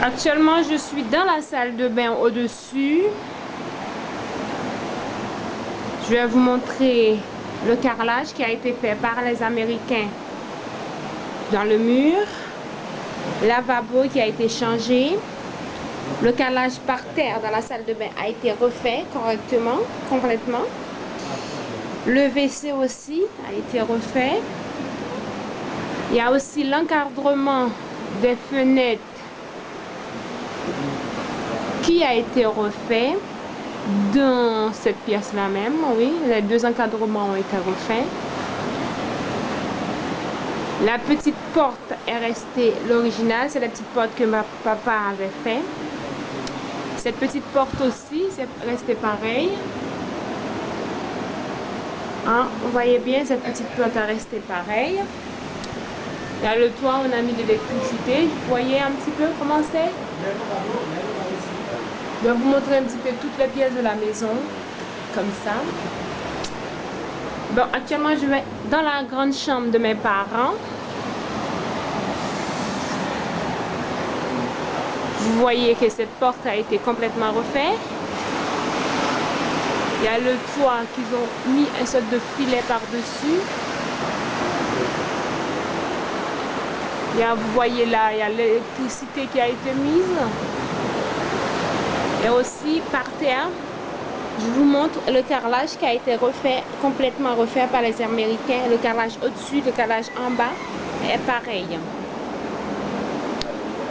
Actuellement, je suis dans la salle de bain au-dessus. Je vais vous montrer le carrelage qui a été fait par les Américains dans le mur. Lavabo qui a été changé. Le carrelage par terre dans la salle de bain a été refait correctement, complètement. Le WC aussi a été refait. Il y a aussi l'encadrement des fenêtres qui a été refait dans cette pièce-là même. Oui, les deux encadrements ont été refaits. La petite porte est restée l'original. C'est la petite porte que ma papa avait fait. Cette petite porte aussi, c'est resté pareil. Hein, vous voyez bien, cette petite porte est restée pareil. Il y a le toit, on a mis de l'électricité. Vous voyez un petit peu comment c'est? Je vais vous montrer un petit peu toutes les pièces de la maison. Comme ça. Bon, actuellement, je vais dans la grande chambre de mes parents. Vous voyez que cette porte a été complètement refaite. Il y a le toit qu'ils ont mis un sorte de filet par-dessus. Vous voyez là, il y a l'électricité qui a été mise. Et aussi par terre, je vous montre le carrelage qui a été refait, complètement refait par les Américains. Le carrelage au-dessus, le carrelage en bas est pareil.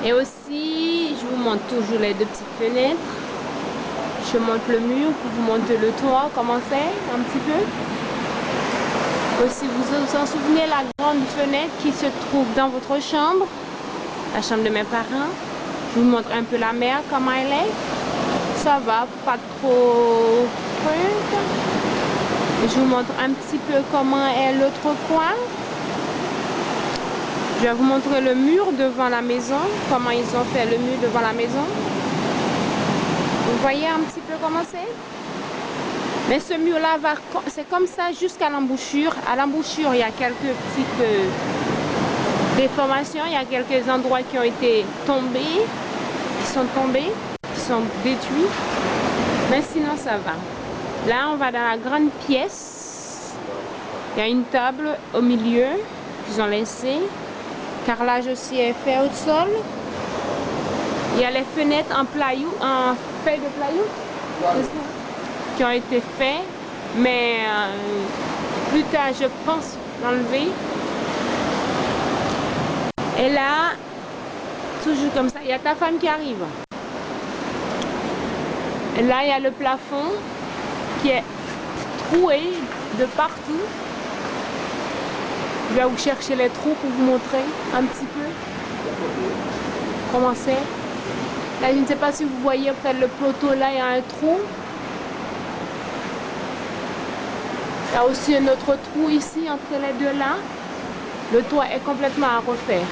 Et aussi, je vous montre toujours les deux petites fenêtres. Je monte le mur pour vous montrer le toit, comment c'est un petit peu. Aussi, vous vous en souvenez, la grande fenêtre qui se trouve dans votre chambre, la chambre de mes parents. Je vous montre un peu la mer, comment elle est. Ça va, pas trop truc. Je vous montre un petit peu comment est l'autre coin. Je vais vous montrer le mur devant la maison, comment ils ont fait le mur devant la maison. Vous voyez un petit peu comment c'est? Mais ce mur-là, c'est comme ça jusqu'à l'embouchure. À l'embouchure, il y a quelques petites déformations. Il y a quelques endroits qui ont été tombés, qui sont détruits. Mais sinon, ça va. Là, on va dans la grande pièce. Il y a une table au milieu qu'ils ont laissée. Carrelage aussi est fait au sol. Il y a les fenêtres en plywood, en feuille de plywood qui ont été faites, mais plus tard je pense l'enlever. Et là, toujours comme ça, il y a ta femme qui arrive. Et là, il y a le plafond qui est troué de partout. Je vais vous chercher les trous pour vous montrer un petit peu comment c'est. Là, je ne sais pas si vous voyez près le poteau, là, il y a un trou. Il y a aussi un autre trou ici, entre les deux là. Le toit est complètement à refaire.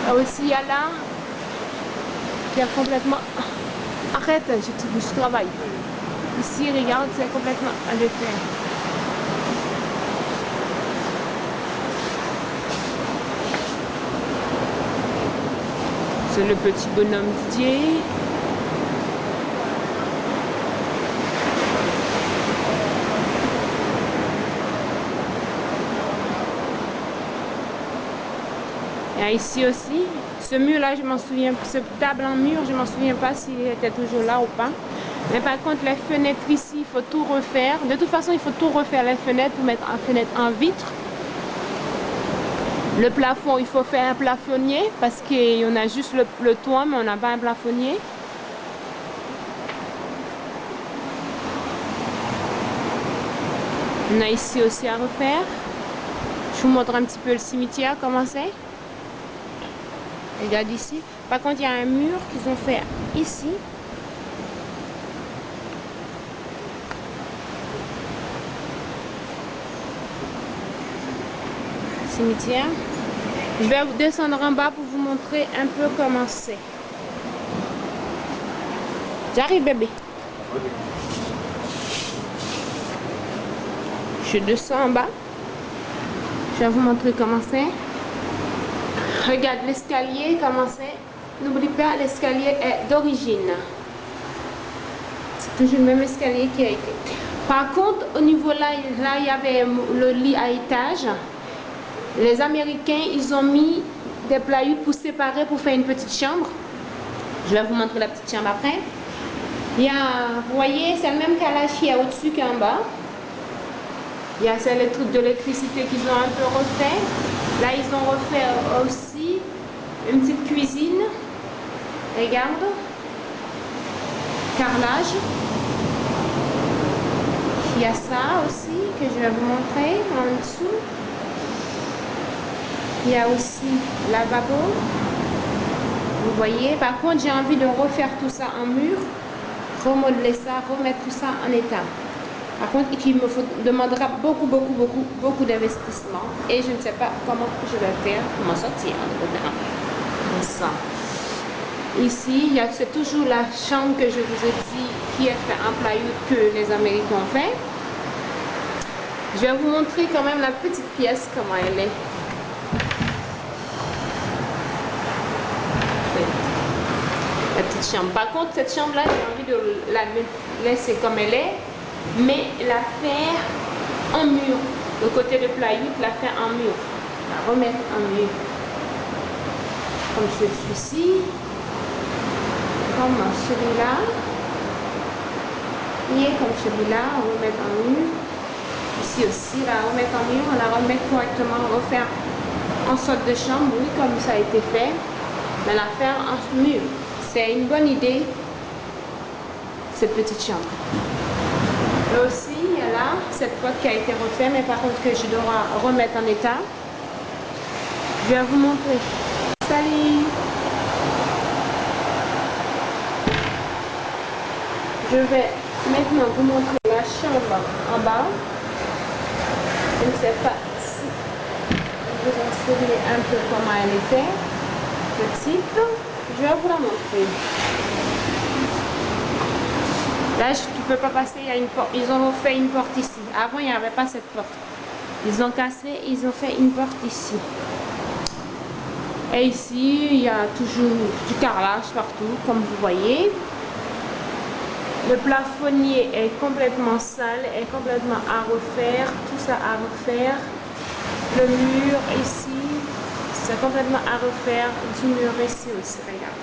Là aussi, il y a là, qui est complètement... Arrête, je travaille. Ici, regarde, c'est complètement à refaire. C'est le petit bonhomme Didier. Et ici aussi, ce mur-là, je m'en souviens, ce table en mur, je m'en souviens pas s'il était toujours là ou pas. Mais par contre, les fenêtres ici, il faut tout refaire. De toute façon, il faut tout refaire les fenêtres pour mettre une fenêtre en vitre. Le plafond, il faut faire un plafonnier parce qu'on a juste le toit, mais on n'a pas un plafonnier. On a ici aussi à refaire. Je vous montre un petit peu le cimetière, comment c'est. Regarde ici. Par contre, il y a un mur qu'ils ont fait ici. Cimetière. Je vais vous descendre en bas pour vous montrer un peu comment c'est. J'arrive, bébé. Je descends en bas. Je vais vous montrer comment c'est. Regarde l'escalier, comment c'est. N'oublie pas, l'escalier est d'origine. C'est toujours le même escalier qui a été. Par contre, au niveau là, il y avait le lit à étage. Les Américains, ils ont mis des plywood pour séparer, pour faire une petite chambre. Je vais vous montrer la petite chambre après. Il y a, vous voyez, c'est le même calage qui est au-dessus qu'en bas. Il y a les trucs de l'électricité qu'ils ont un peu refait. Là, ils ont refait aussi une petite cuisine. Regarde. Carrelage. Il y a ça aussi que je vais vous montrer en dessous. Il y a aussi lavabo. Vous voyez, par contre, j'ai envie de refaire tout ça en mur, remodeler ça, remettre tout ça en état. Par contre, il me demandera beaucoup d'investissement et je ne sais pas comment je vais faire pour m'en sortir. Ça. Ici, c'est toujours la chambre que je vous ai dit qui est faite en plywood que les Américains ont fait. Je vais vous montrer quand même la petite pièce, comment elle est. La petite chambre. Par contre, cette chambre-là, j'ai envie de la laisser comme elle est, mais la faire en mur. Le côté de plywood, la faire en mur. La remettre en mur. Comme celui-ci. Comme celui-là. Et comme celui-là, on va mettre en mur. Ici aussi, la remettre en mur, on la remettre correctement, refaire en sorte de chambre, oui, comme ça a été fait, mais la faire en mur. C'est une bonne idée, cette petite chambre. Là aussi, il y a là cette porte qui a été refaite, mais par contre que je dois remettre en état. Je vais vous montrer. Salut! Je vais maintenant vous montrer la chambre en bas. Je ne sais pas si vous en souvenez un peu comment elle était, petite. Je vais vous la montrer. Là, tu ne peux pas passer, il y a une porte. Ils ont fait une porte ici. Avant, il n'y avait pas cette porte. Ils ont cassé, ils ont fait une porte ici. Et ici, il y a toujours du carrelage partout, comme vous voyez. Le plafonnier est complètement sale, est complètement à refaire. Tout ça à refaire. Le mur ici, c'est complètement à refaire. Du mur ici aussi, regarde.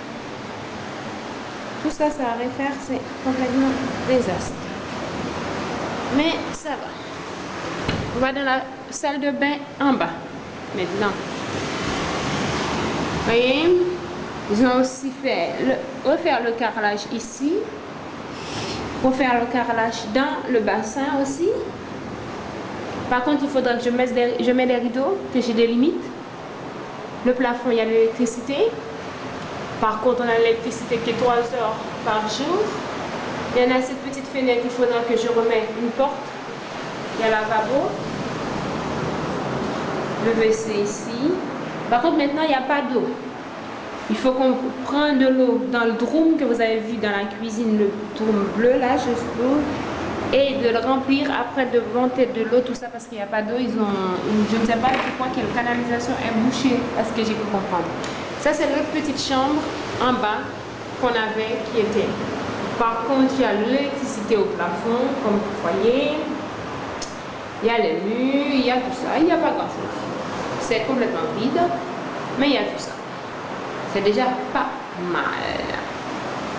Tout ça, ça à refaire, c'est complètement désastre. Mais ça va. On va dans la salle de bain en bas, maintenant. Vous voyez, ils ont aussi fait refaire le carrelage ici. Refaire le carrelage dans le bassin aussi. Par contre, il faudra que je mette des rideaux, que j'ai des limites. Le plafond, il y a de l'électricité. Par contre, on a l'électricité qui est 3 heures par jour. Il y en a cette petite fenêtre, il faudra que je remette une porte. Il y a le lavabo. Le WC ici. Par contre, maintenant, il n'y a pas d'eau. Il faut qu'on prenne de l'eau dans le drum que vous avez vu dans la cuisine, le drum bleu, là, je suppose. Et de le remplir après de monter de l'eau, tout ça, parce qu'il n'y a pas d'eau. Ils ont, je ne sais pas pourquoi, quelle canalisation est bouchée, parce que j'ai pu comprendre. Ça, c'est l'autre petite chambre en bas qu'on avait, qui était. Par contre, il y a l'électricité au plafond, comme vous voyez. Il y a les murs, il y a tout ça. Il n'y a pas grand-chose. C'est complètement vide, mais il y a tout ça. C'est déjà pas mal.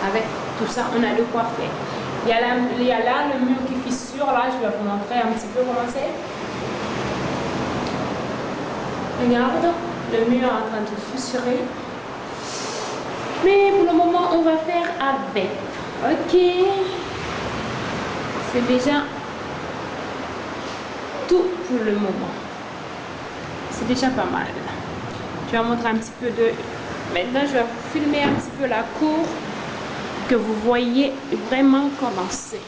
Avec tout ça, on a de quoi faire. Il y a là le mur qui fissure. Là, je vais vous montrer un petit peu comment c'est. Regarde, le mur est en train de fissurer. Mais pour le moment, on va faire avec. Ok. C'est déjà tout pour le moment. C'est déjà pas mal. Je vais vous montrer un petit peu de... Maintenant, je vais vous filmer un petit peu la cour, que vous voyez vraiment comment c'est.